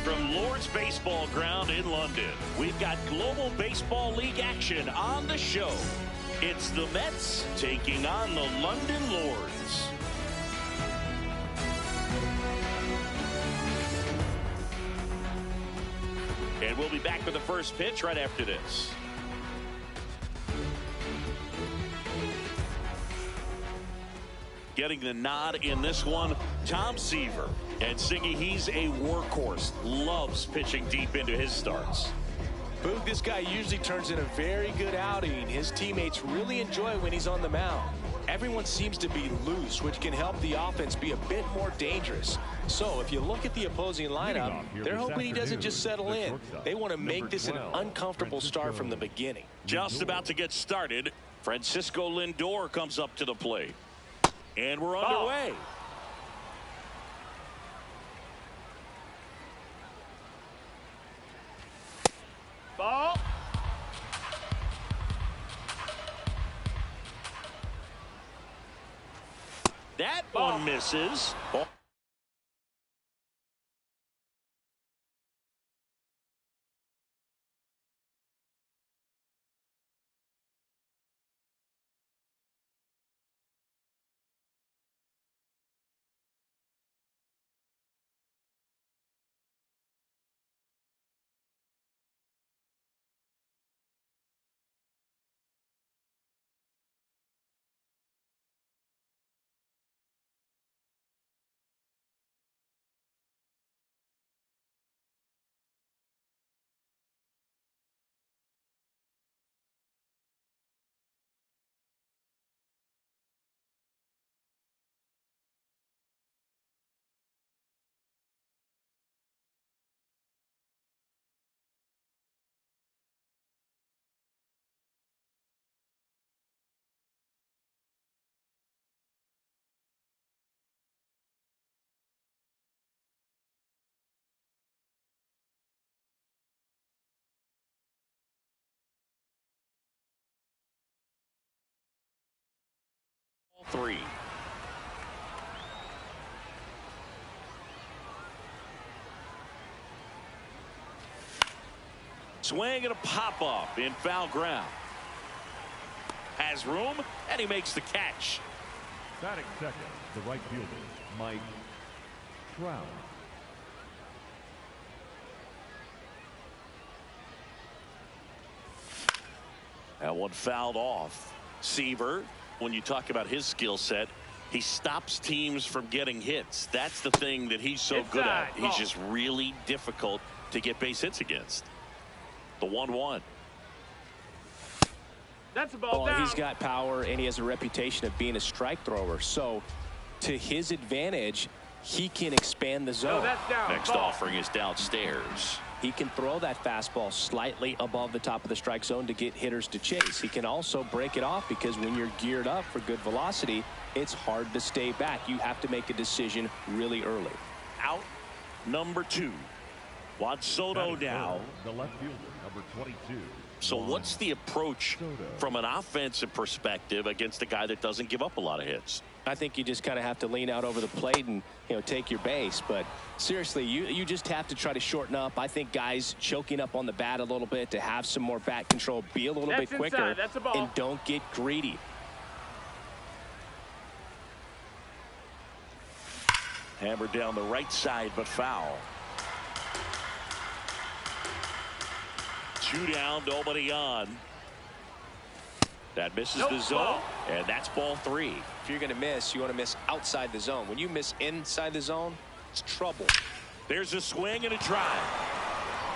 From Lord's Baseball Ground in London, we've got Global Baseball League action on the show. It's the Mets taking on the London Lords. And we'll be back for the first pitch right after this. Getting the nod in this one, Tom Seaver. And Siggy, he's a workhorse. Loves pitching deep into his starts. Boog, this guy usually turns in a very good outing. His teammates really enjoy when he's on the mound. Everyone seems to be loose, which can help the offense be a bit more dangerous. So if you look at the opposing lineup, they're hoping he doesn't just settle in. They want to make this an uncomfortable start from the beginning. Just about to get started. Francisco Lindor comes up to the plate. And we're underway. Ball. That one misses. 3. Swing and a pop-up in foul ground. Has room, and he makes the catch. Batting second, the right fielder, Mike Trout. That one fouled off. Seaver, when you talk about his skill set, he stops teams from getting hits. That's the thing that he's so good at. He's just really difficult to get base hits against. The 1-1. That's a ball down. He's got power, and he has a reputation of being a strike thrower. So, to his advantage, he can expand the zone. No, that's down. Next offering is downstairs. He can throw that fastball slightly above the top of the strike zone to get hitters to chase. He can also break it off because when you're geared up for good velocity, it's hard to stay back. You have to make a decision really early. Out number 2. Juan Soto now. The left fielder, number 22. So what's the approach from an offensive perspective against a guy that doesn't give up a lot of hits? I think you just kind of have to lean out over the plate and, take your base. But seriously, you just have to try to shorten up. I think guys choking up on the bat a little bit to have some more bat control, be a little bit quicker, That's a ball. and don't get greedy. Hammered down the right side, but foul. 2 down, nobody on. That misses the zone, and that's ball 3. If you're going to miss, you want to miss outside the zone. When you miss inside the zone, it's trouble. There's a swing and a drive.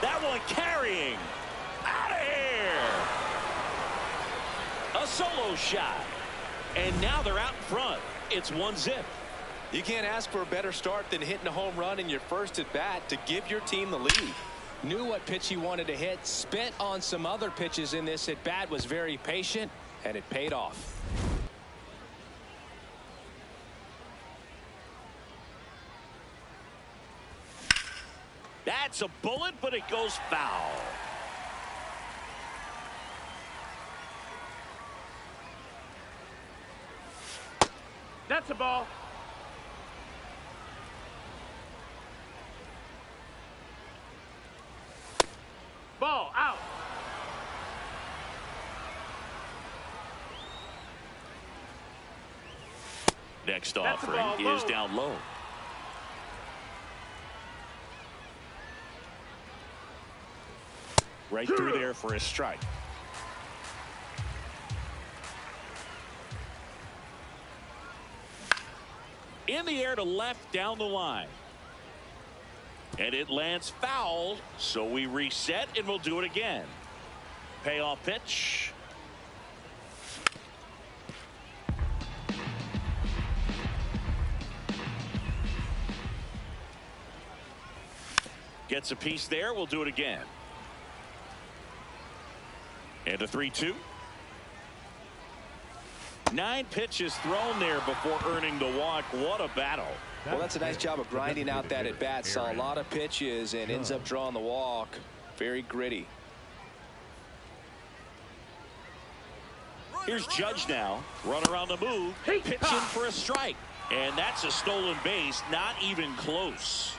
That one carrying. Out of here. A solo shot. And now they're out in front. It's 1-0. You can't ask for a better start than hitting a home run in your first at bat to give your team the lead. Knew what pitch he wanted to hit, spent on some other pitches in this at bat, was very patient, and it paid off. That's a bullet, but it goes foul. That's a ball. Ball out. Next offering is down low. Right through there for a strike. In the air to left down the line. And it lands foul, so we reset and we'll do it again. Payoff pitch. Gets a piece there. We'll do it again. And a 3-2. 9 pitches thrown there before earning the walk. What a battle. Well, that's a nice job of grinding out that at bat. Saw a lot of pitches and ends up drawing the walk. Very gritty. Here's Judge now. Runner on the move. Pitching for a strike. And that's a stolen base. Not even close.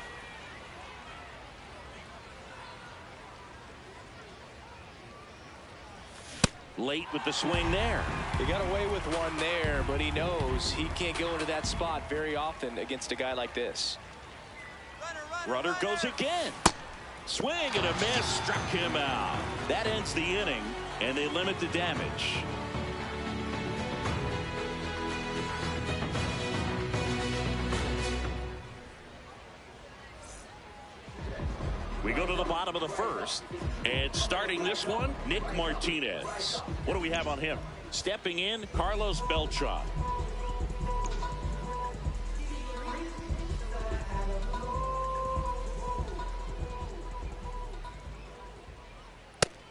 Late with the swing there. He got away with one there, but he knows he can't go into that spot very often against a guy like this. Runner goes again. Swing and a miss, struck him out. That ends the inning, and they limit the damage. We go to the bottom of the first, and starting this one, Nick Martinez. What do we have on him? Stepping in, Carlos Beltran.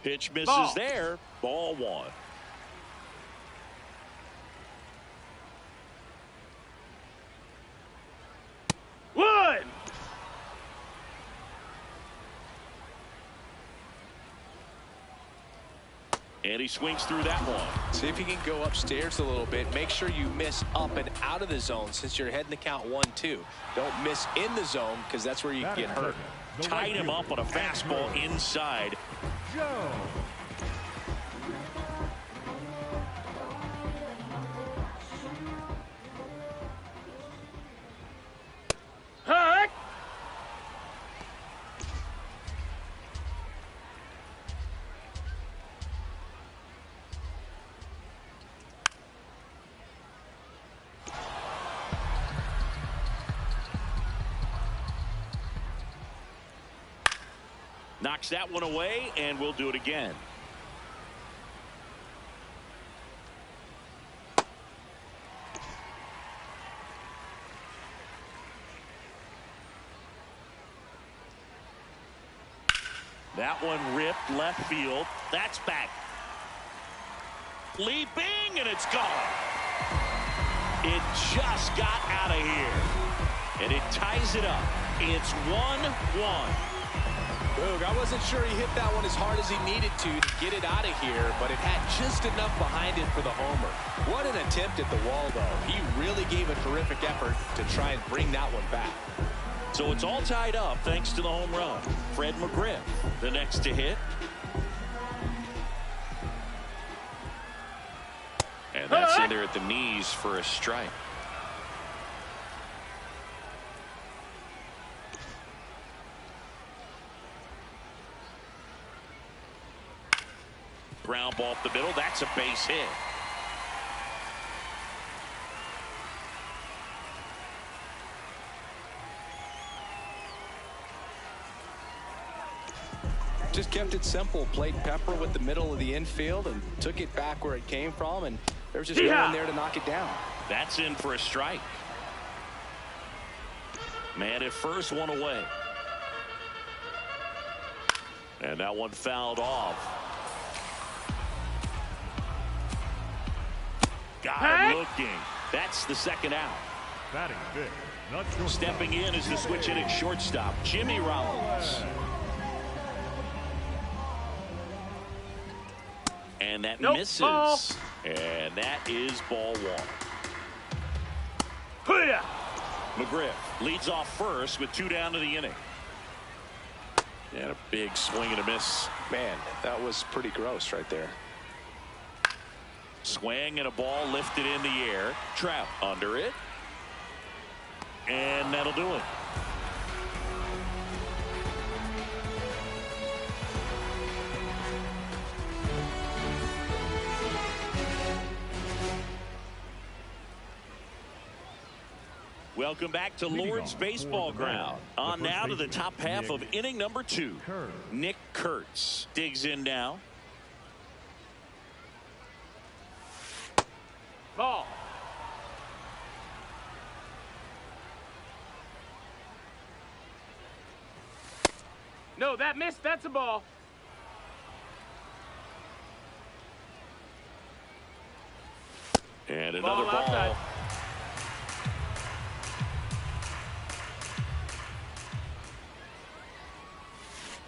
Pitch misses there. Ball 1. And he swings through that one. See if you can go upstairs a little bit. Make sure you miss up and out of the zone since you're heading the count 1-2. Don't miss in the zone because that's where you can get hurt. Tied him up on a fastball inside. Joe. Hut! Knocks that one away, and we'll do it again. That one ripped left field. That's back. Leaping, and it's gone. It just got out of here. And it ties it up. It's 1-1. Boog, I wasn't sure he hit that one as hard as he needed to get it out of here, but it had just enough behind it for the homer. What an attempt at the wall, though. He really gave a terrific effort to try and bring that one back. So it's all tied up thanks to the home run. Fred McGriff, the next to hit. And that's in there at the knees for a strike. Ground ball up the middle. That's a base hit. Just kept it simple. Played pepper with the middle of the infield and took it back where it came from, and there was just no one there to knock it down. That's in for a strike. Man at first, one away. And that one fouled off. Got him looking. That's the second out. Batting fifth. Not shortstop. Stepping in is the switch hitting shortstop, Jimmy Rollins. And that misses. Ball. And that is ball one. Hoo-yah! McGriff leads off first with 2 down to the inning. And a big swing and a miss. Man, that was pretty gross right there. Swing and a ball lifted in the air. Trout under it. And that'll do it. Welcome back to Lord's Baseball Ground. On now to the top half of inning number 2. Nick Kurtz digs in now. Ball. No, that missed. That's a ball. And another ball. Outside.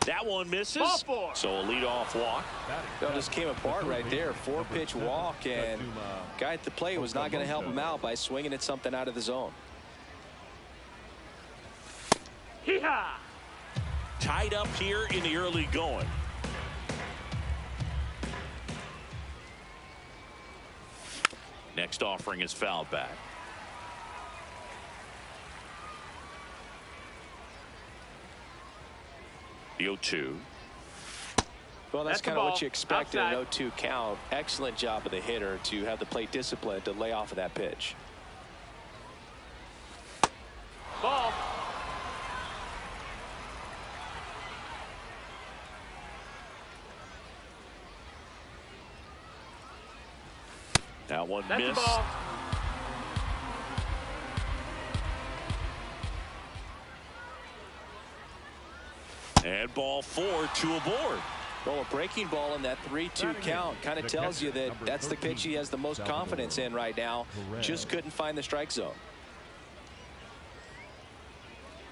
That one misses. Ball 4. So a leadoff walk. That just came apart right there. 4-pitch walk, and guy at the plate was not going to help him out by swinging at something out of the zone. Hee-haw! Tied up here in the early going. Next offering is fouled back. The 0-2. Well, that's That's kind a of ball. what you expect in an Outside. 0-2 count. Excellent job of the hitter to have the plate discipline to lay off of that pitch. Ball. That one That's a missed. ball. And ball 4, 2 aboard. Well, a breaking ball in that 3-2 count kind of tells you that that's the pitch he has the most confidence in right now. Just couldn't find the strike zone.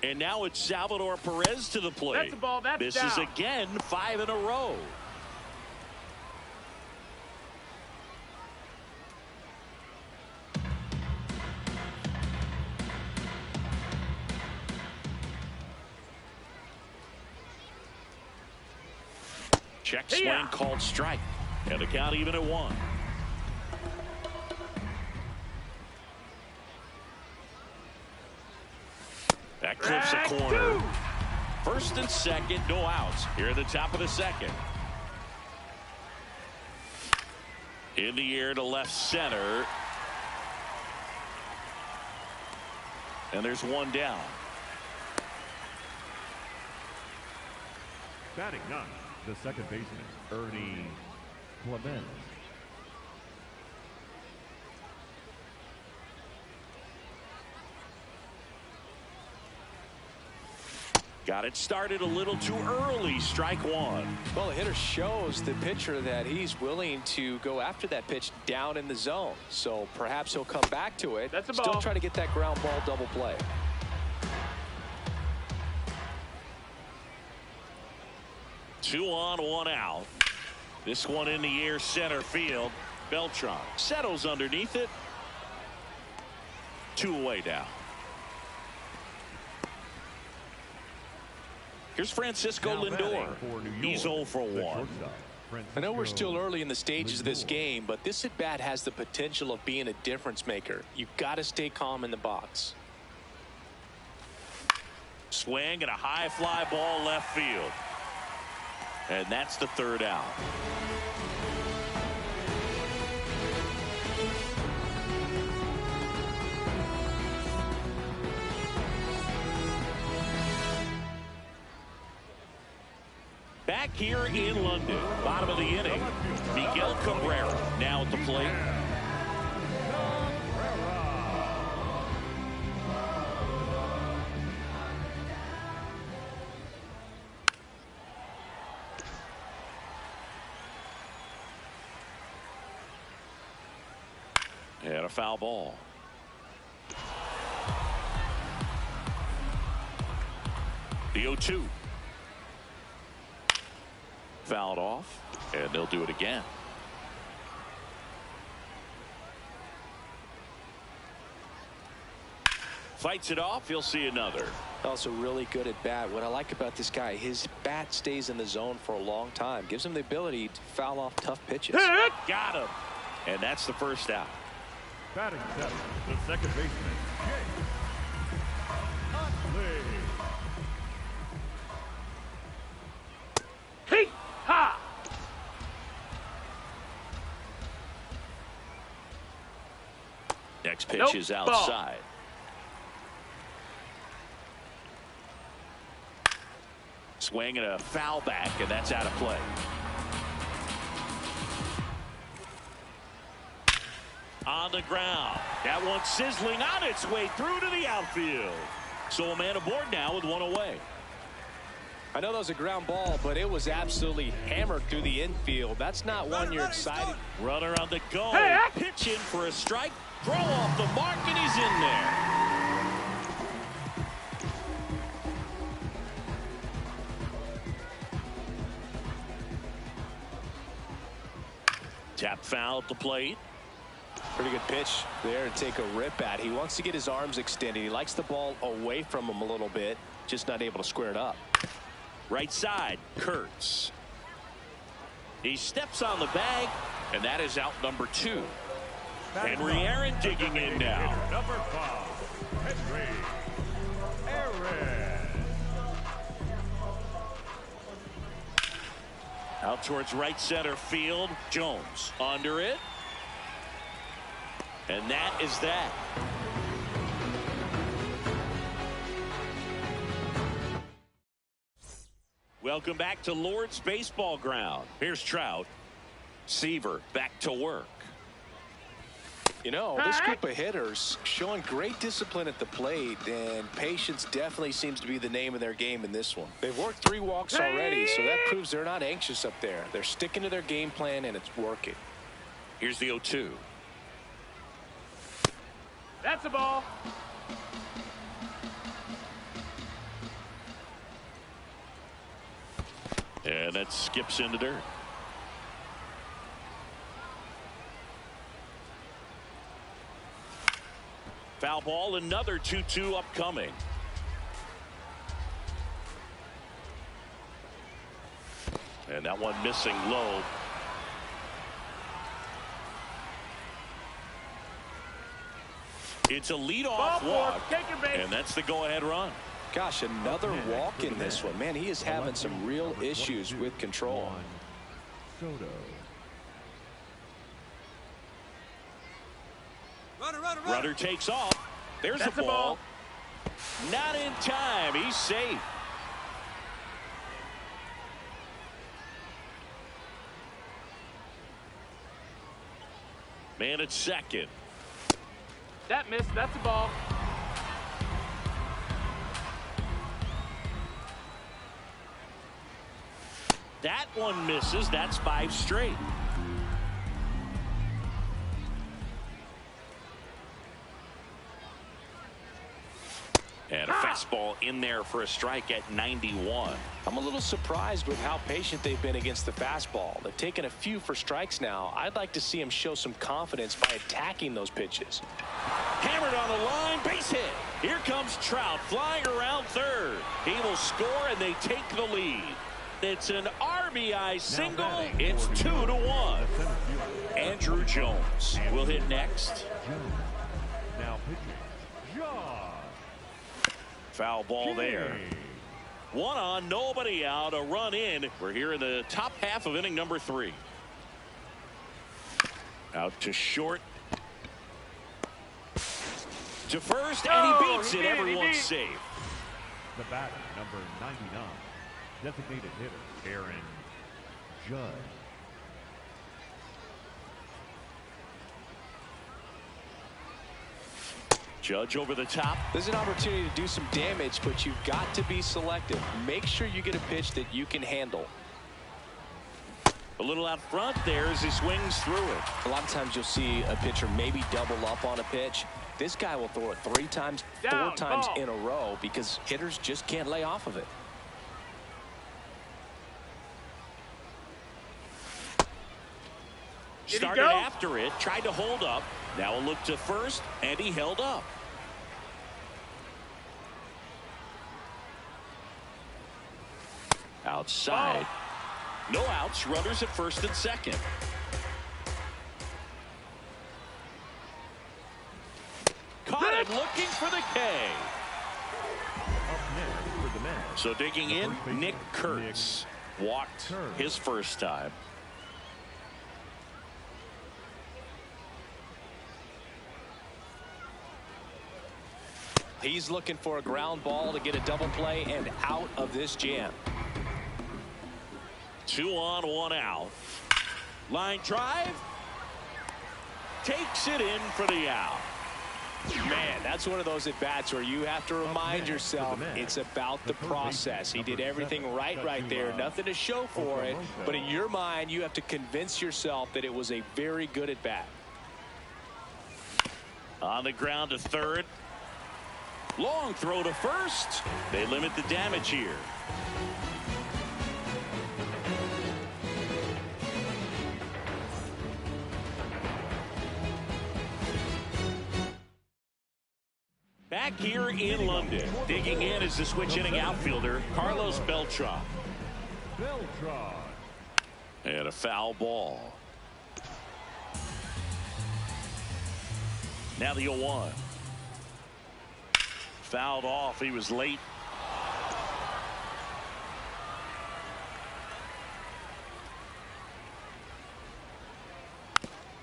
And now it's Salvador Perez to the plate. That's a ball. That's This down. is again 5 in a row. Check swing called strike. And the count even at 1. That clips a corner. First and second, no outs. Here at the top of the second. In the air to left center. And there's one down. Batting ninth, the second baseman, Ernie Clement. Got it started a little too early. Strike 1. Well, the hitter shows the pitcher that he's willing to go after that pitch down in the zone. So perhaps he'll come back to it. That's a Still ball. try to get that ground ball double play. Two on, one out. This one in the air center field. Beltran settles underneath it. 2 away now. Here's Francisco Now Lindor. batting for New York, He's 0 for the 1. shortstop, I know we're still Francisco early in the stages of this Lindor. game, but this at bat has the potential of being a difference maker. You've got to stay calm in the box. Swing and a high fly ball left field. And that's the 3rd out. Back here in London, bottom of the inning, Miguel Cabrera now at the plate. And a foul ball. The 0-2. Fouled off, and they'll do it again. Fights it off. He'll see another. Also really good at bat. What I like about this guy, his bat stays in the zone for a long time. Gives him the ability to foul off tough pitches. Got him. And that's the 1st out. Batting seventh, the second baseman, Jake Utley. Ha! Next pitch Nope. is Ball. outside. Swing and a foul back, and that's out of play. On the ground. That one sizzling on its way through to the outfield. So a man aboard now with 1 away. I know that was a ground ball, but it was absolutely hammered through the infield. That's not one you're excited. Runner on the go. Hey! Pitch in for a strike. Throw off the mark, and he's in there. Tap foul at the plate. Pretty good pitch there to take a rip at. He wants to get his arms extended. He likes the ball away from him a little bit, just not able to square it up. Right side, Kurtz. He steps on the bag, and that is out number 2. Henry Aaron digging in now. Number 5, Henry Aaron. Out towards right center field. Jones under it. And that is that. Welcome back to Lord's Baseball Ground. Here's Trout. Seaver back to work. You know, this group of hitters showing great discipline at the plate, and patience definitely seems to be the name of their game in this one. They've worked 3 walks already, so that proves they're not anxious up there. They're sticking to their game plan, and it's working. Here's the 0-2. That's a ball. And that skips into dirt. Foul ball, another 2-2 upcoming. And that one missing low. It's a leadoff walk, and that's the go-ahead run. Gosh, another walk in this one. Man, he is having some real issues with control. Soto. Runner takes off. There's a ball. Not in time. He's safe. Man at second. That missed. That's a ball. That one misses. That's 5 straight. And a fastball in there for a strike at 91. I'm a little surprised with how patient they've been against the fastball. They've taken a few for strikes now. I'd like to see him show some confidence by attacking those pitches. Hammered on the line, base hit. Here comes Trout flying around third. He will score, and they take the lead. It's an RBI single. It's 2-1. Andrew Jones will hit next. Now pitching. Josh. Foul ball there. 1 on, nobody out, a run in. We're here in the top half of inning number 3. Out to short. To first, and he beats it. Everyone's safe. The batter, number 99. Designated hitter, Aaron Judge. Judge over the top. There's an opportunity to do some damage, but you've got to be selective. Make sure you get a pitch that you can handle. A little out front there as he swings through it. A lot of times you'll see a pitcher maybe double up on a pitch. This guy will throw it 3 times, 4 times in a row because hitters just can't lay off of it. Started after it, tried to hold up. Now a look to first, and he held up. Outside. No outs, runners at first and second. Caught it, looking for the K. Up next for the Mets. So digging in, Nick Kurtz walked his first time. He's looking for a ground ball to get a double play and out of this jam. 2 on, 1 out. Line drive. Takes it in for the out. Man, that's one of those at-bats where you have to remind yourself it's about the process. He did everything right there. Nothing to show for it. But in your mind, you have to convince yourself that it was a very good at-bat. On the ground to third. Long throw to first. They limit the damage here. Back here in London, digging in is the switch hitting outfielder, Carlos Beltran. Beltran. And a foul ball. Now the 0-1. Fouled off. He was late.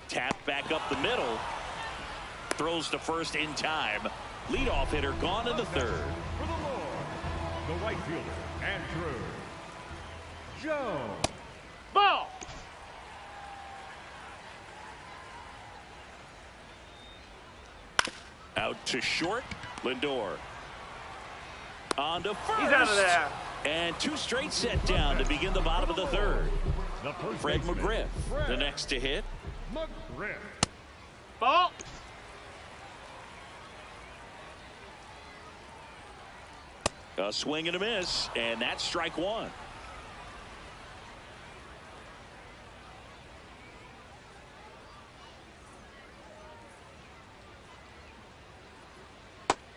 Tap back up the middle. Throws to first in time. Leadoff hitter gone in the third. For the Lord, the right fielder, Andrew Jones. Ball. Out to short. Lindor. On to first. He's out of there. And 2 straight set down to begin the bottom of the third. The first Fred baseman, McGriff, Fred the next to hit. McGriff. Ball. A swing and a miss, and that's strike 1.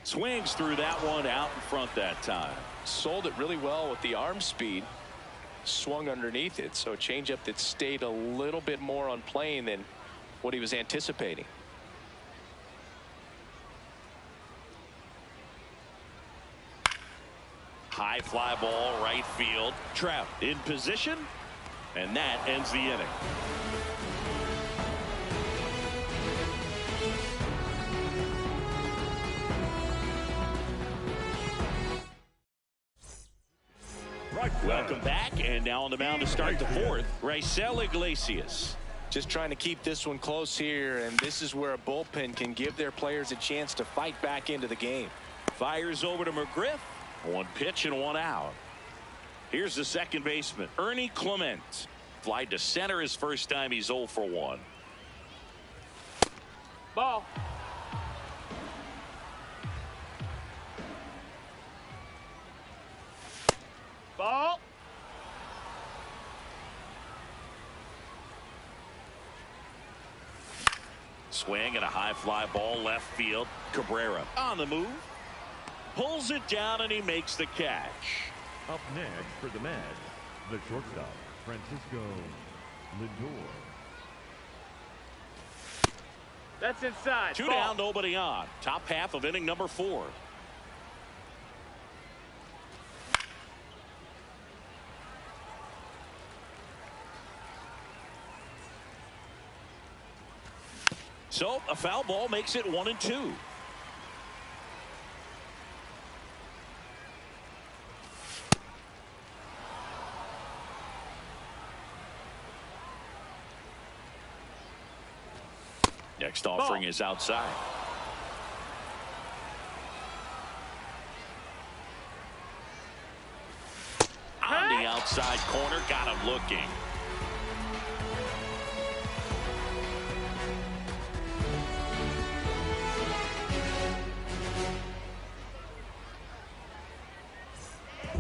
Swings through that one, out in front that time. Sold it really well with the arm speed. swung underneath it. So a changeup that stayed a little bit more on plane than what he was anticipating. High fly ball, right field. Trout in position, and that ends the inning. Welcome back, and now on the mound to start the fourth, Raisel Iglesias. Just trying to keep this one close here, and this is where a bullpen can give their players a chance to fight back into the game. Fires over to McGriff. One pitch and one out. Here's the second baseman, Ernie Clement. Fly to center his first time. He's 0 for 1. Ball. Ball. Swing and a high fly ball left field. Cabrera on the move. Pulls it down and he makes the catch. Up next for the Mets, the shortstop, Francisco Lindor. That's inside. 2 Ball. down, nobody on. Top half of inning number 4. So a foul ball makes it 1-2. Next offering is outside. On the outside corner, got him looking.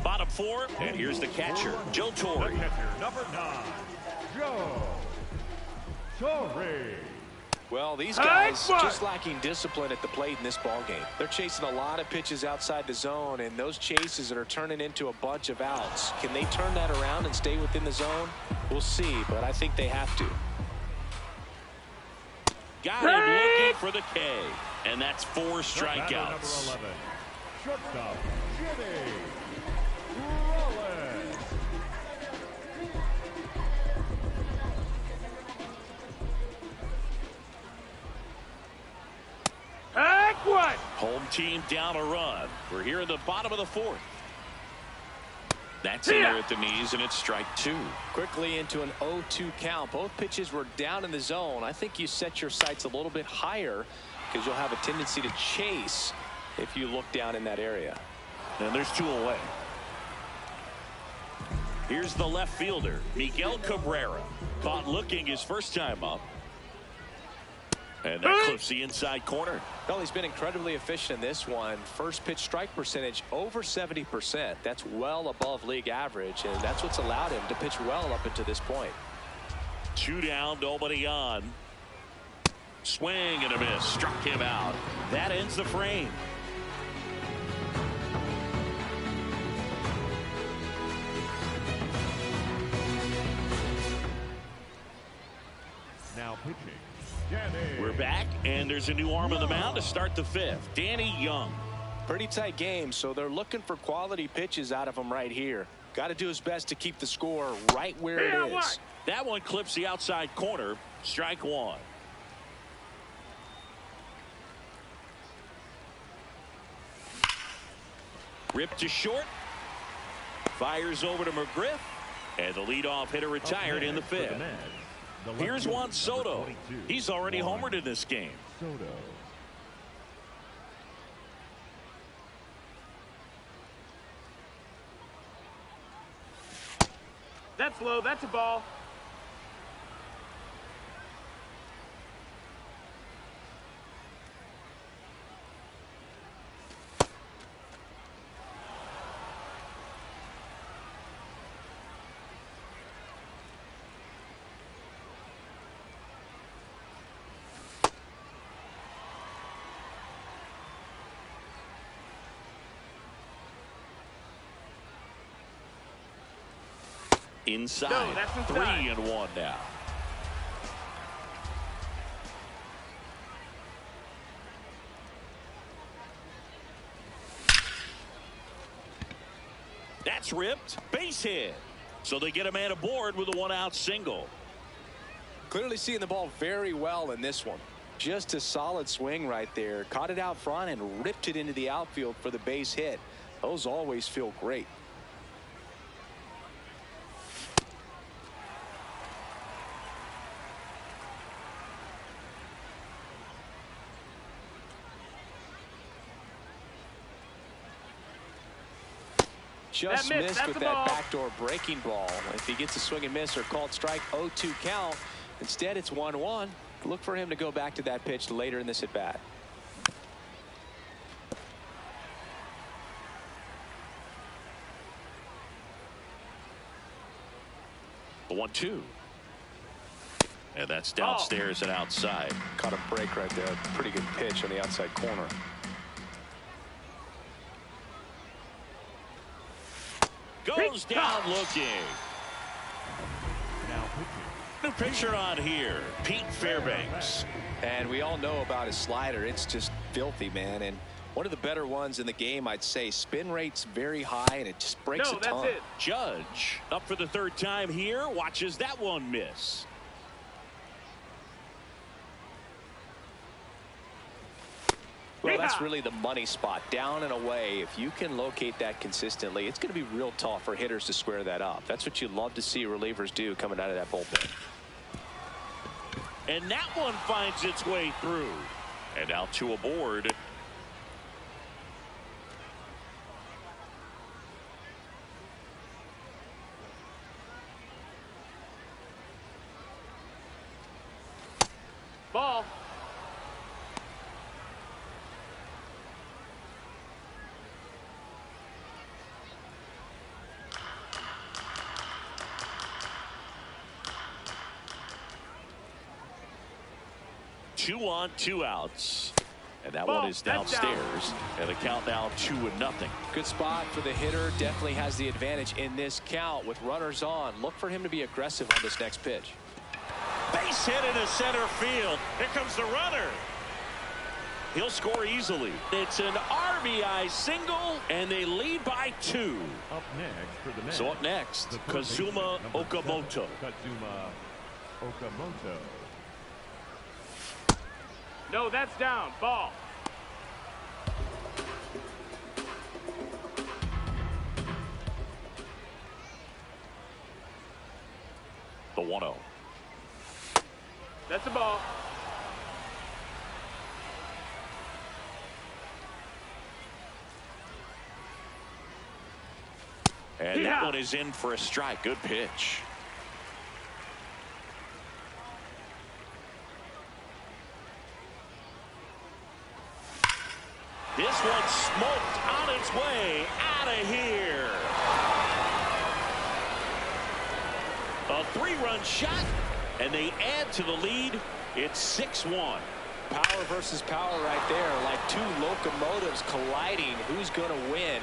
Bottom 4, and here's the catcher, Joe Torre. The catcher, number 9, Joe Torre. Well, these guys just lacking discipline at the plate in this ball game. They're chasing a lot of pitches outside the zone, and those chases that are turning into a bunch of outs. Can they turn that around and stay within the zone? We'll see, but I think they have to. Got him looking for the K, and that's 4 strikeouts. Number 11, shortstop, Jimmy Rollins. Heck what? Home team down a run. We're here in the bottom of the 4th. That's in there at the knees, and it's strike 2. Quickly into an 0-2 count. Both pitches were down in the zone. I think you set your sights a little bit higher because you'll have a tendency to chase if you look down in that area. And there's 2 away. Here's the left fielder, Miguel Cabrera. Caught looking his first time up. And that clips the inside corner. Well, he's been incredibly efficient in this one. First pitch strike percentage over 70%. That's well above league average, and that's what's allowed him to pitch well up until this point. 2 down, nobody on. Swing and a miss. Struck him out. That ends the frame. Now pitching, Danny. We're back, and there's a new arm on the mound to start the 5th. Danny Young. Pretty tight game, so they're looking for quality pitches out of him right here. Got to do his best to keep the score right where it is. That one clips the outside corner. Strike 1. Ripped to short. Fires over to McGriff. And the leadoff hitter retired in the 5th. Here's Juan Soto. He's already homered in this game. Soto. That's low. That's a ball. Inside. No, that's inside. 3-1 now. That's ripped. Base hit. So they get a man aboard with a 1-out single. Clearly seeing the ball very well in this one. Just a solid swing right there. Caught it out front and ripped it into the outfield for the base hit. Those always feel great. Just missed with that backdoor breaking ball. If he gets a swing and miss or called strike, 0-2 count. Instead, it's 1-1. Look for him to go back to that pitch later in this at bat. The 1-2. And that's downstairs and outside. Caught a break right there. Pretty good pitch on the outside corner. Goes down looking. Now pitching. New pitcher on here, Pete Fairbanks. And we all know about his slider. It's just filthy, man. And one of the better ones in the game, I'd say. Spin rate's very high, and it just breaks a ton. That's it. Judge up for the 3rd time here. Watches that one miss. Well, that's really the money spot. Down and away. If you can locate that consistently, it's going to be real tough for hitters to square that up. That's what you love to see relievers do coming out of that bullpen. And that one finds its way through. And now 2 aboard. Ball. Two on, 2 outs. And that one is downstairs. And the count now 2-0. Good spot for the hitter. Definitely has the advantage in this count with runners on. Look for him to be aggressive on this next pitch. Base hit into center field. Here comes the runner. He'll score easily. It's an RBI single, and they lead by 2. Up next for the Mets. So up next, Kazuma Okamoto. Kazuma Okamoto. No, that's down. Ball. The 1-0. That's a ball. And that one is in for a strike. Good pitch. This one smoked on its way out of here. A 3-run shot, and they add to the lead. It's 6-1. Power versus power right there, like 2 locomotives colliding. Who's going to win?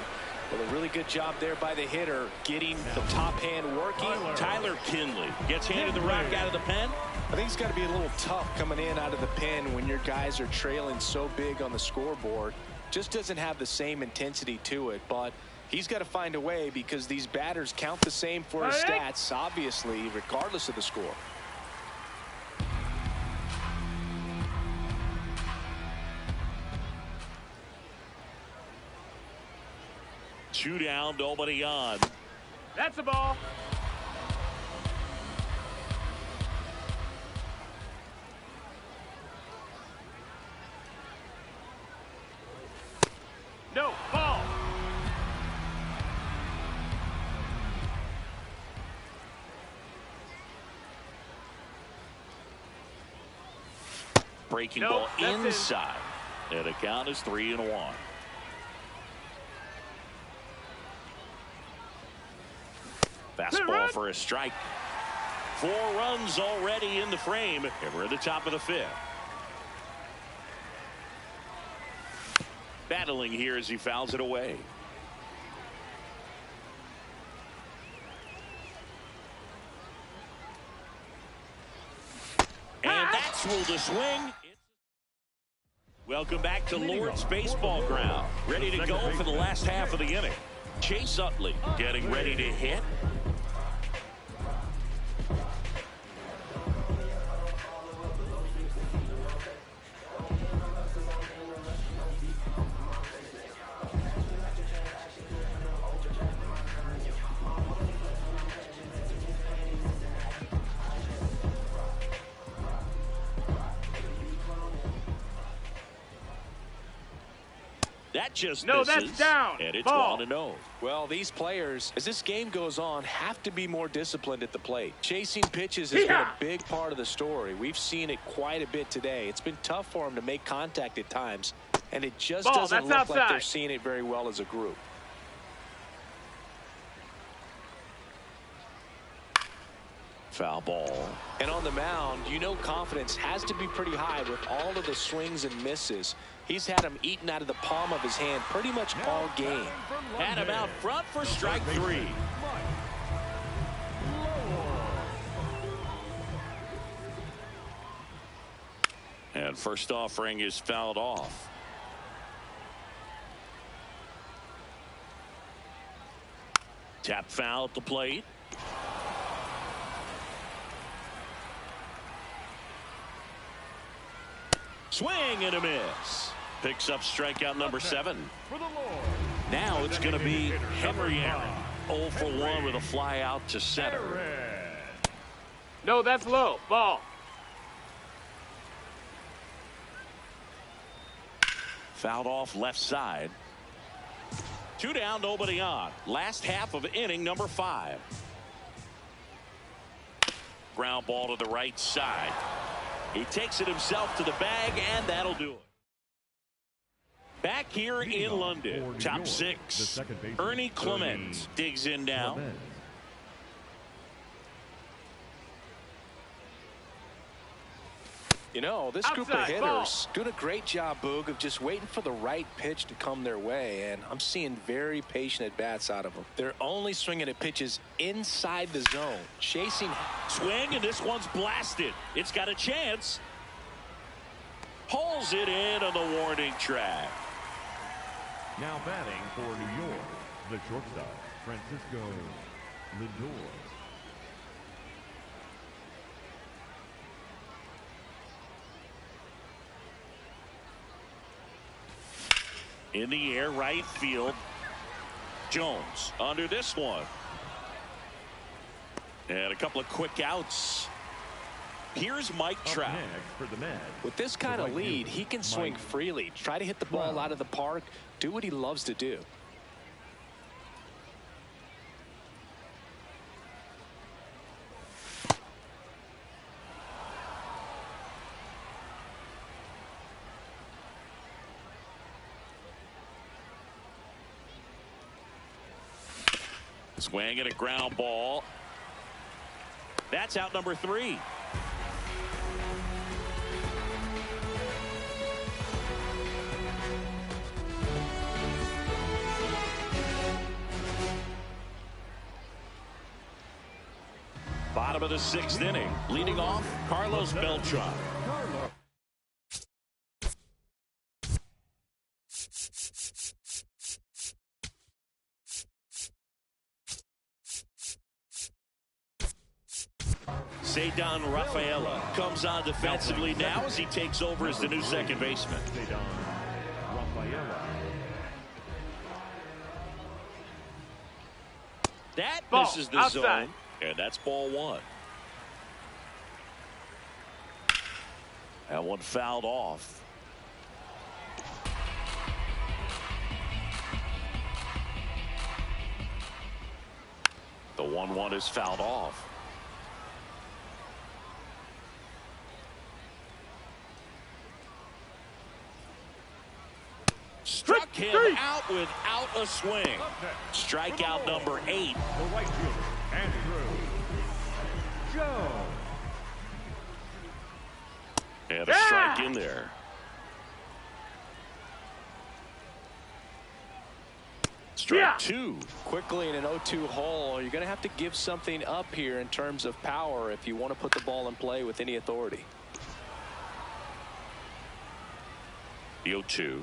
Well, a really good job there by the hitter, getting the top hand working. Tyler Kinley gets handed the rock out of the pen. I think it's got to be a little tough coming in out of the pen when your guys are trailing so big on the scoreboard. Just doesn't have the same intensity to it, but he's got to find a way because these batters count the same for his stats, obviously, regardless of the score. Two down, nobody on. That's a ball. No, ball. Breaking ball inside. And the count is 3-1. Fastball for a strike. 4 runs already in the frame, and we're at the top of the 5th. Battling here as he fouls it away. will the swing. Welcome back to Lord's Baseball Ground. Ready to go for the last half of the inning. Chase Utley getting ready to hit. That just misses. That's down. And it's Ball. 1-0. Well, these players, as this game goes on, have to be more disciplined at the plate. Chasing pitches has been a big part of the story. We've seen it quite a bit today. It's been tough for them to make contact at times, and it just doesn't look like they're seeing it very well as a group. Foul ball. And on the mound, you know confidence has to be pretty high with all of the swings and misses. He's had them eaten out of the palm of his hand pretty much all game. Had him out front for strike 3. And first offering is fouled off. Tap foul at the plate. Swing and a miss. Picks up strikeout number 7. Now it's going to be Henry Aaron. 0 for 1 with a fly out to center. No, that's low. Ball. Fouled off left side. 2 down, nobody on. Last half of inning number 5. Ground ball to the right side. He takes it himself to the bag, and that'll do it. Back here in London, top 6. Ernie Clemens digs in now. You know, this group of hitters doing a great job, Boog, of just waiting for the right pitch to come their way, and I'm seeing very patient at-bats out of them. They're only swinging at pitches inside the zone. Chasing. Swing, and this one's blasted. It's got a chance. Pulls it in on the warning track. Now batting for New York, the shortstop, Francisco Lindor. In the air, right field. Jones under this one. And a couple of quick outs. Here's Mike Trout. With this kind of lead, he can swing freely, try to hit the ball out of the park, do what he loves to do. Swing and a ground ball. That's out number 3. Bottom of the 6th inning. Leading off, Carlos Beltran. Ceddanne Rafaela comes on defensively now as he takes over as the new second baseman. That misses the zone, and that's ball 1. That one fouled off. The 1-1 is fouled off. Struck him out without a swing. Strikeout number 8. The right fielder, Andrew Jones. And a strike in there. Strike 2. Quickly in an 0-2 hole, you're going to have to give something up here in terms of power if you want to put the ball in play with any authority. The 0-2.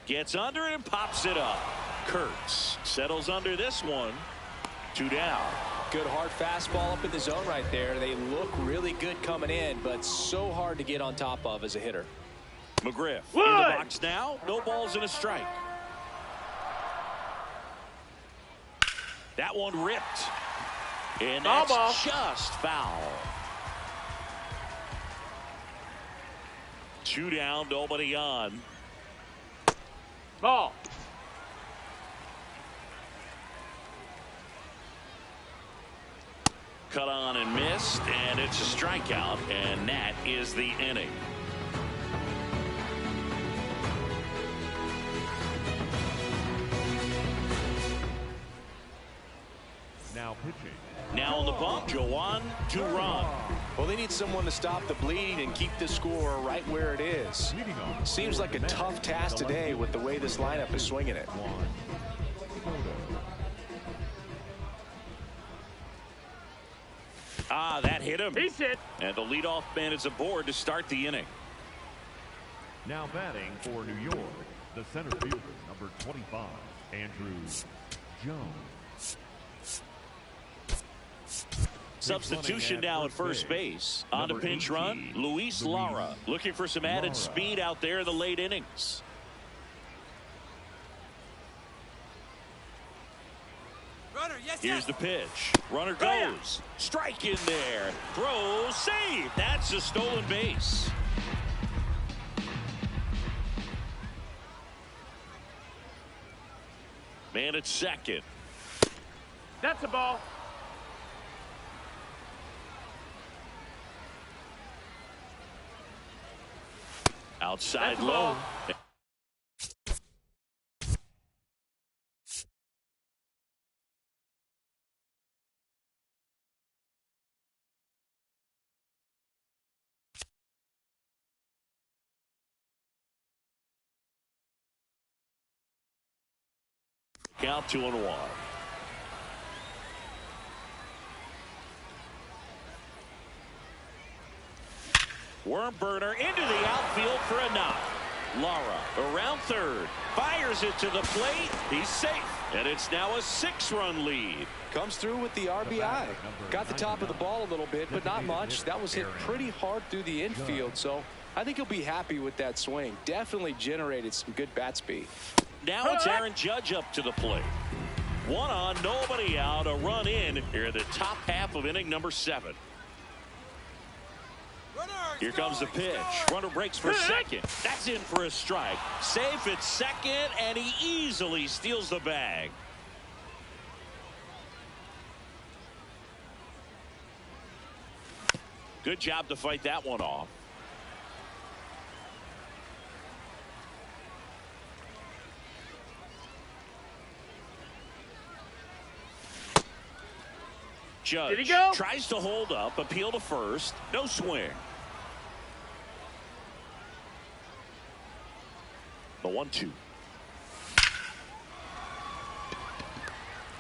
Gets under it and pops it up. Kurtz settles under this one. 2 down. Good hard fastball up in the zone right there. They look really good coming in, but so hard to get on top of as a hitter. McGriff in the box now. No balls and a strike. That one ripped. And that's just foul. 2 down, nobody on. Ball. Cut on and missed, and it's a strikeout, and that is the inning. Now pitching. Now on the bump, Joan Duran. Well, they need someone to stop the bleeding and keep the score right where it is. Seems like a tough task today with the way this lineup is swinging it. That hit him. He's hit. And the leadoff man is aboard to start the inning. Now batting for New York, the center fielder, number 25, Andrew Jones. Substitution now at first base. On to pinch run, Luis Lara. Looking for some added speed out there in the late innings. Here's the pitch. Runner goes. Strike in there. Throw, save. That's a stolen base. Man at second. That's a ball. Outside That's low. Count 2-1. Worm burner into the outfield for a knock. Lara around third. Fires it to the plate. He's safe. And it's now a 6-run lead. Comes through with the RBI. Got the top of the ball a little bit, but not much. That was hit pretty hard through the infield, so I think he'll be happy with that swing. Definitely generated some good bat speed. Now it's Aaron Judge up to the plate. 1 on, nobody out. A run in here in the top half of inning number 7. Here comes the pitch. Runner breaks for second. That's in for a strike. Safe at second, and he easily steals the bag. Good job to fight that one off. Judge tries to hold up, appeal to first. No swing. The 1-2.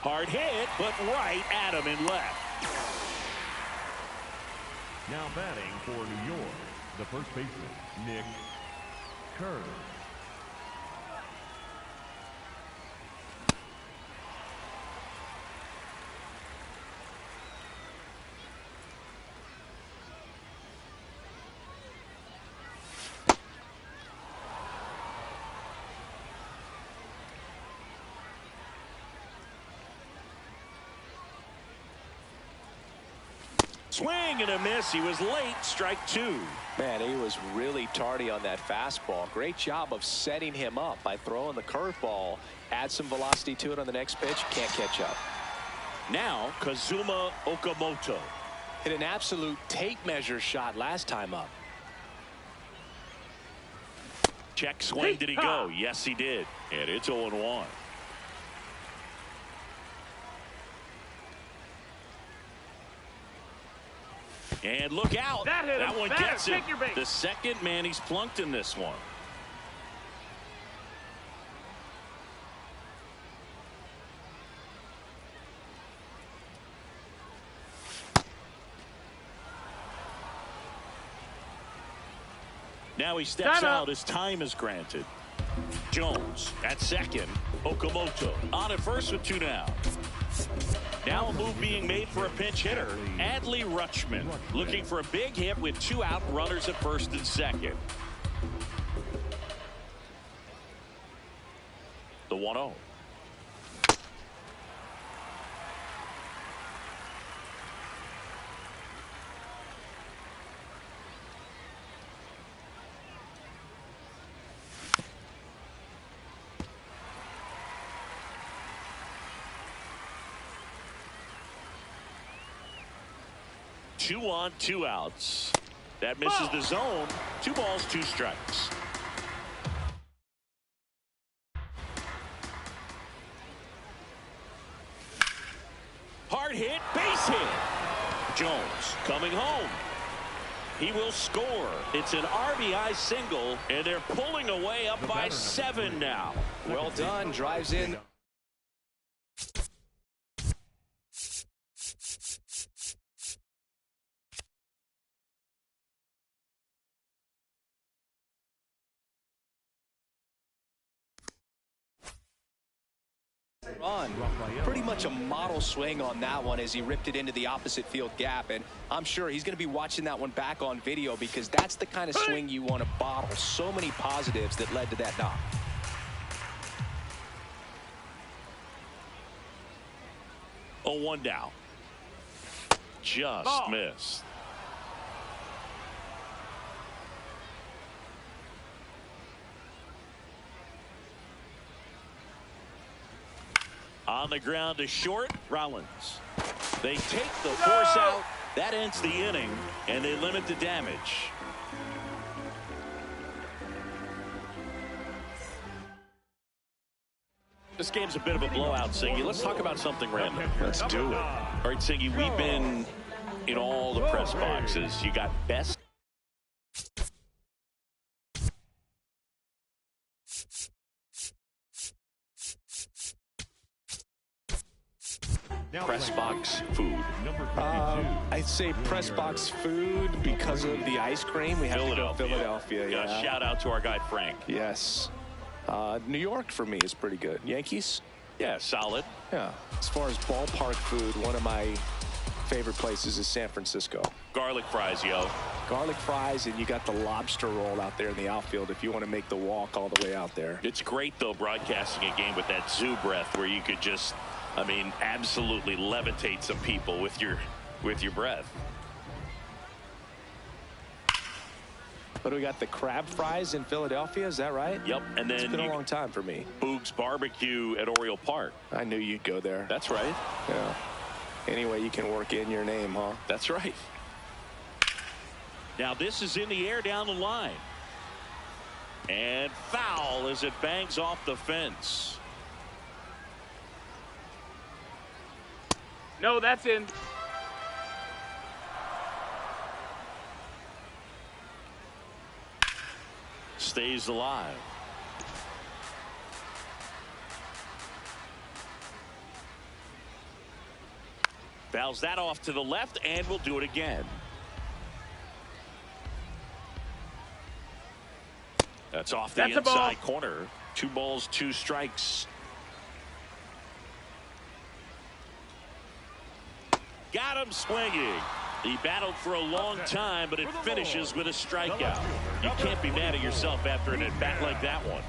Hard hit, but right at him in left. Now batting for New York, the first baseman, Nick Kurtz. Swing and a miss. He was late. Strike 2. Man, he was really tardy on that fastball. Great job of setting him up by throwing the curveball. Add some velocity to it on the next pitch. Can't catch up. Now Kazuma Okamoto. Hit an absolute tape measure shot last time up. Check swing. Did he go? Yes, he did. And it's 0-1. And look out. That one gets him. The second man he's plunked in this one. Now he steps out as time is granted. Jones at second. Okamoto on at first with 2 down. Now a move being made for a pinch hitter. Adley Rutschman looking for a big hit with 2 out, runners at first and second. The 1-0. Two on, 2 outs. That misses the zone. 2 balls, 2 strikes. Hard hit, base hit. Jones coming home. He will score. It's an RBI single, and they're pulling away up by 7 now. Well done. Drives in. Run. Pretty much a model swing on that one as he ripped it into the opposite field gap, and I'm sure he's going to be watching that one back on video because that's the kind of swing you want to bottle. So many positives that led to that knock. Oh, 1 down. Just missed. On the ground to short, Rollins. They take the force out. That ends the inning, and they limit the damage. This game's a bit of a blowout, Singy. Let's talk about something random. Let's do it. All right, Singy, we've been in all the press boxes. You got best. Press box food. I'd say press box food because of the ice cream. We have to go Philadelphia. Yeah. Shout out to our guy Frank. Yes. New York for me is pretty good. Yankees? Yeah, solid. Yeah. As far as ballpark food, one of my favorite places is San Francisco. Garlic fries, yo. Garlic fries, and you got the lobster roll out there in the outfield if you want to make the walk all the way out there. It's great, though, broadcasting a game with that zoo breath where you could just, I mean, absolutely levitate some people with your breath. But we got the crab fries in Philadelphia, is that right? Yep, and then it's been a long time for me. Boog's Barbecue at Oriole Park. I knew you'd go there. That's right. Yeah. Anyway, you can work in your name, huh? That's right. Now this is in the air down the line. And foul as it bangs off the fence. No, that's in. Stays alive. Fouls that off to the left, and we'll do it again. That's off the inside corner. 2 balls, 2 strikes. Got him swinging. He battled for a long time, but it finishes with a strikeout. You can't be mad at yourself after an at-bat like that one.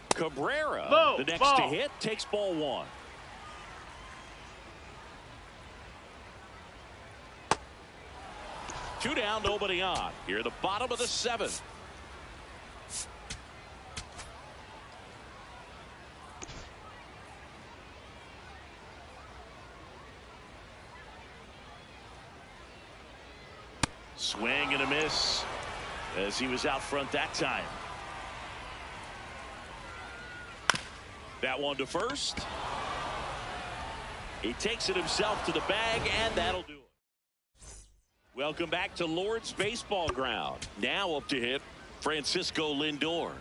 Cabrera, the next to hit, takes ball 1. Two down, nobody on. Here, the bottom of the 7th. Swing and a miss as he was out front that time. That one to first. He takes it himself to the bag, and that'll do it. Welcome back to Lord's Baseball Ground. Now up to hit Francisco Lindor.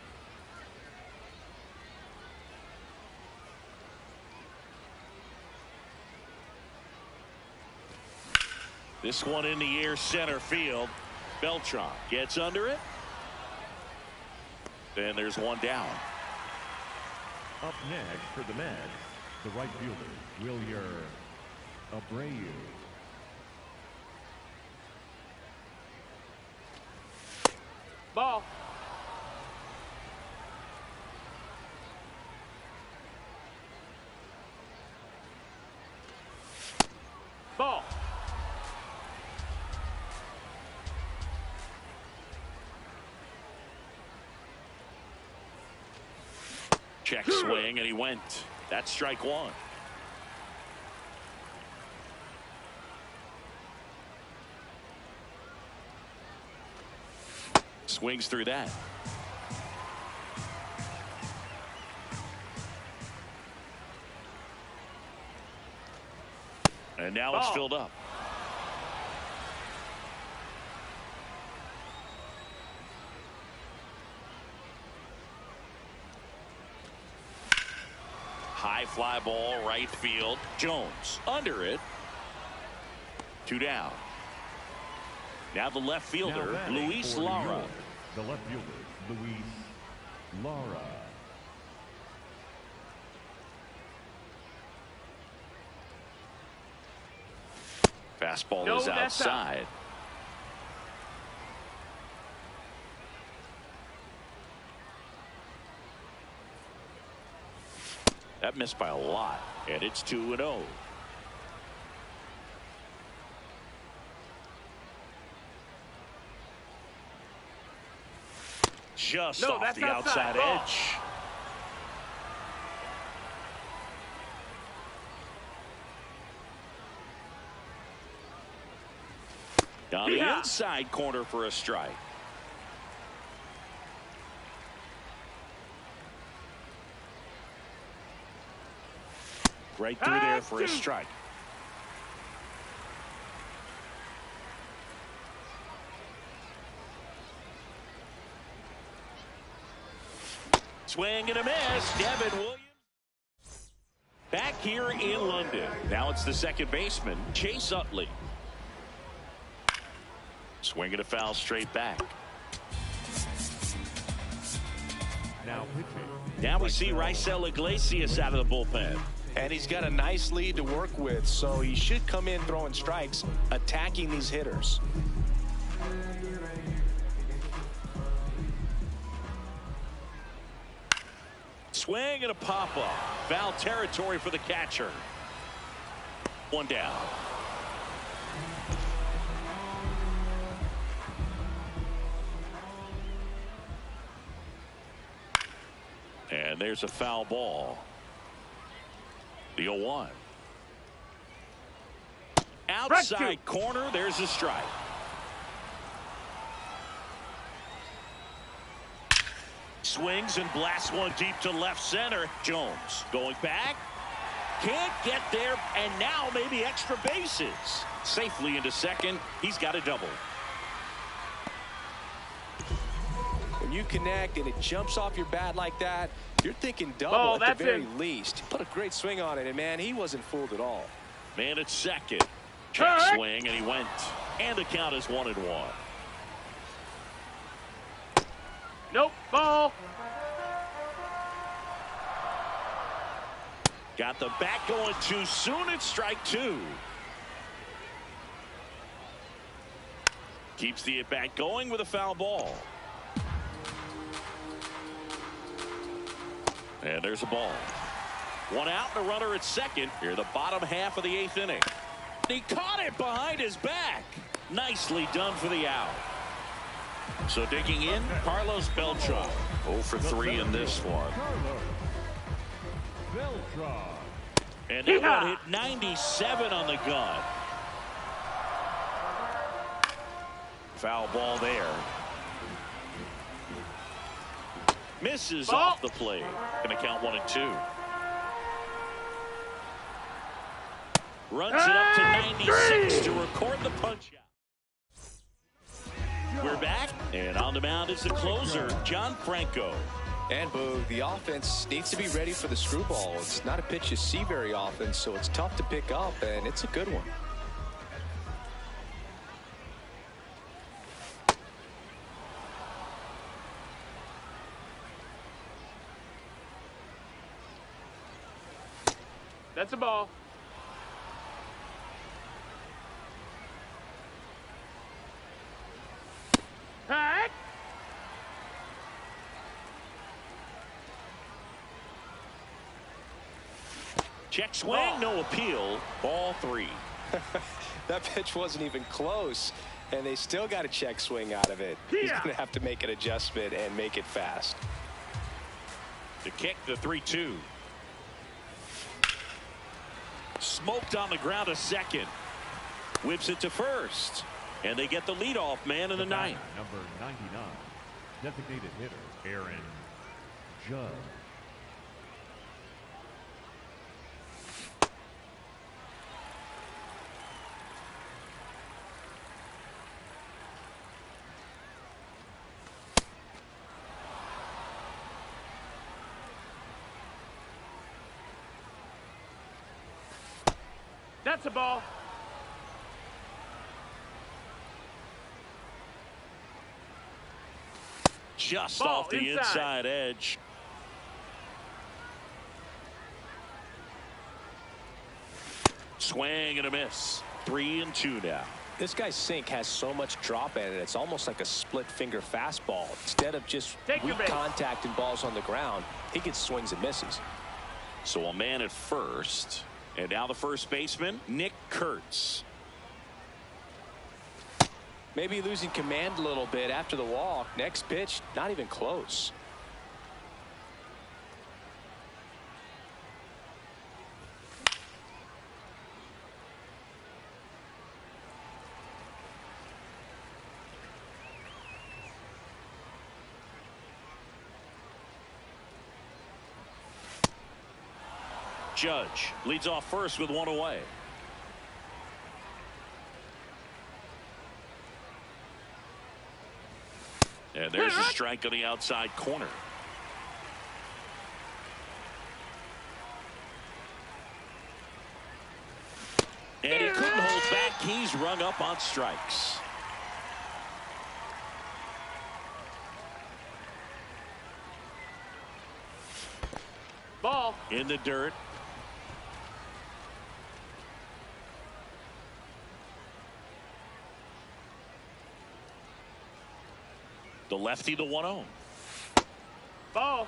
This one in the air center field. Beltran gets under it. And there's one down. Up next for the Mets, the right fielder, Wilyer Abreu. Ball. Ball. Check swing, and he went. That's strike one. Swings through that. And now it's filled up. High fly ball, right field. Jones under it. 2 down. Now the left fielder, Luis Lara. The left fielder, Luis Lara. Fastball is outside. That missed by a lot, and it's 2-0. Just off the outside edge. Down the inside corner for a strike. Right through there for a strike. Swing and a miss. Devin Williams. Back here in London. Now it's the second baseman, Chase Utley. Swinging a foul straight back. Now we see Raisel Iglesias out of the bullpen. And he's got a nice lead to work with, so he should come in throwing strikes, attacking these hitters. Swing and a pop-up. Foul territory for the catcher. 1 down. And there's a foul ball. The 0-1. Outside corner, there's a strike. Swings and blasts one deep to left center. Jones going back. Can't get there, and now maybe extra bases. Safely into second. He's got a double. When you connect and it jumps off your bat like that, you're thinking double at the very least. Put a great swing on it, and man, he wasn't fooled at all. Man at second. Check swing, and he went. And the count is 1-1. Nope. Ball. Got the bat going too soon. It's strike 2. Keeps the at-bat going with a foul ball. And there's a ball. 1 out and a runner at second. Here the bottom half of the 8th inning. He caught it behind his back. Nicely done for the out. So digging in, Carlos Beltran. 0 for 3 in this one. And that one hit 97 on the gun. Foul ball there. Misses off the plate. Going to count 1-2. Runs it up to 96 to record the punch out. We're back, and on the mound is the closer, John Franco. And Boog, the offense needs to be ready for the screwball. It's not a pitch you see very often, so it's tough to pick up, and it's a good one. That's a ball. Heck! Check swing, no appeal. Ball 3. That pitch wasn't even close, and they still got a check swing out of it. He's going to have to make an adjustment and make it fast. To kick the 3-2. Smoked on the ground to second. Whips it to first. And they get the leadoff man in the ninth. Number 99, designated hitter, Aaron Judge. That's a ball. Just Ball off the inside edge. Swing and a miss. 3-2 now. This guy's sink has so much drop in it, it's almost like a split finger fastball. Instead of just weak contact and balls on the ground, he gets swings and misses. So a man at first. And now the first baseman, Nick Kurtz. Maybe losing command a little bit after the walk. Next pitch, not even close. Judge leads off first with 1 away. And there's a strike on the outside corner. And he couldn't hold back. He's rung up on strikes. Ball. In the dirt. The lefty, the 1-0. Ball.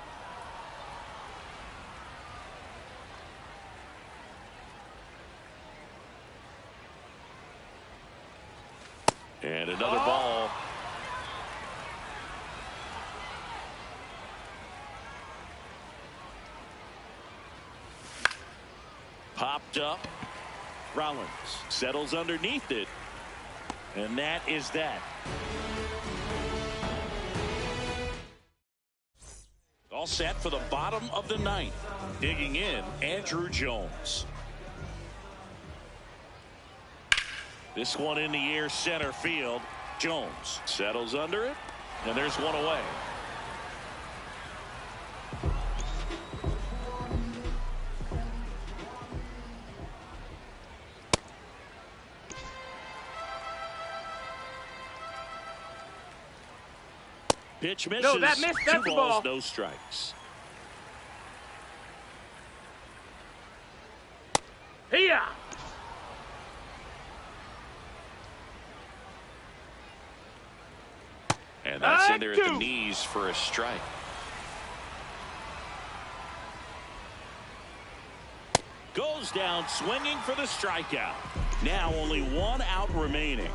And another ball. Popped up. Rollins settles underneath it. And that is that. All set for the bottom of the ninth. Digging in, Andrew Jones. This one in the air, center field. Jones settles under it, and there's 1 away. Pitch misses. No, that missed. That's 2 a balls, ball. no strikes. Here. And that's in there at the knees for a strike. Goes down swinging for the strikeout. Now only 1 out remaining.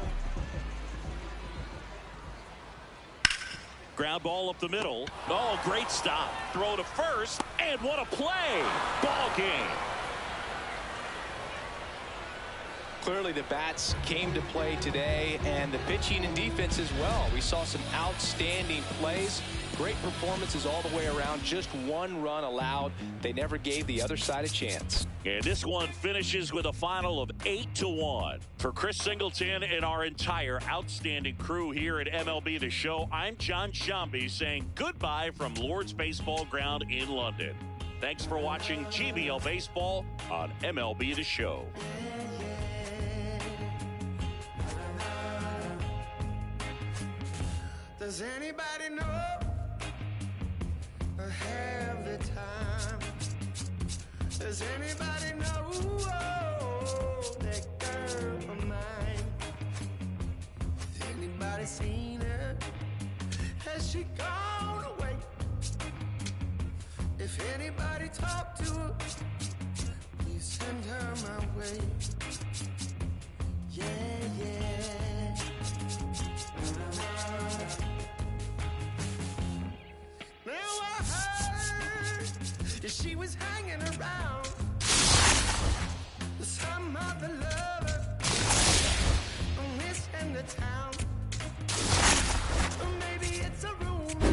Ground ball up the middle. Oh, great stop. Throw to first, and what a play. Ball game. Clearly the bats came to play today, and the pitching and defense as well. We saw some outstanding plays. Great performances all the way around. Just 1 run allowed. They never gave the other side a chance. And this one finishes with a final of 8-1. For Chris Singleton and our entire outstanding crew here at MLB The Show, I'm John Shambi saying goodbye from Lord's Baseball Ground in London. Thanks for watching GBL Baseball on MLB The Show. Does anybody know or have the time? Does anybody know that girl of mine? Anybody seen her? Has she gone away? If anybody talked to her, please send her my way. Yeah, yeah. Now I heard that she was hanging around with some other lover on this end of town. Or maybe it's a rumor.